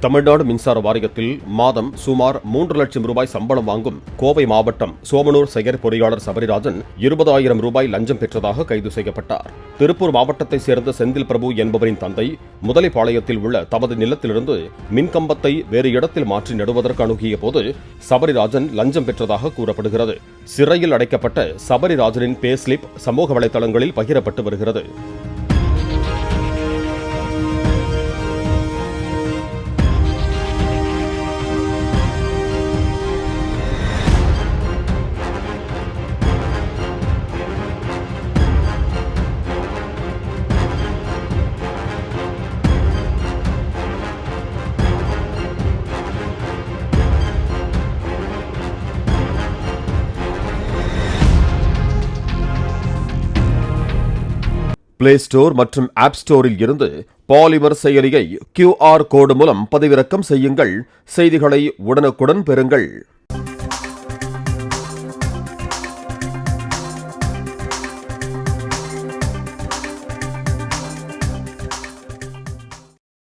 தமிழ்நாடு மின்சார வாரியத்தில் மாதம் சுமார் 3 லட்சம் ரூபாய் சம்பளம் வாங்கும் கோவை மாவட்டம் சோமனூர் செயற் பொறியாளர் சபரிராஜன் 20,000 ரூபாய் லஞ்சம் பெற்றதாக கைது செய்யப்பட்டார். திருப்பூர் மாவட்டத்தைச் சேர்ந்த செந்தில் பிரபு என்பவரின் தந்தை முதலைப்பாளையத்தில் உள்ள தமது நிலத்திலிருந்து மின்கம்பத்தை வேறு இடத்தில் மாற்றி நடுவதற்கு அணுகிய போது சபரிராஜன் லஞ்சம் பெற்றதாக கூறப்படுகிறது. சிறையில் அடைக்கப்பட்ட சபரிராஜனின் பே ஸ்லிப் சமூக வலைதளங்களில் பகிரப்பட்டு வருகிறது. பிளே ஸ்டோர் மற்றும் ஆப் ஸ்டோரில் இருந்து பாலிமர் செயலியை QR கோடு மூலம் பதிவிறக்கம் செய்யுங்கள். செய்திகளை உடனுக்குடன் பெறுங்கள்.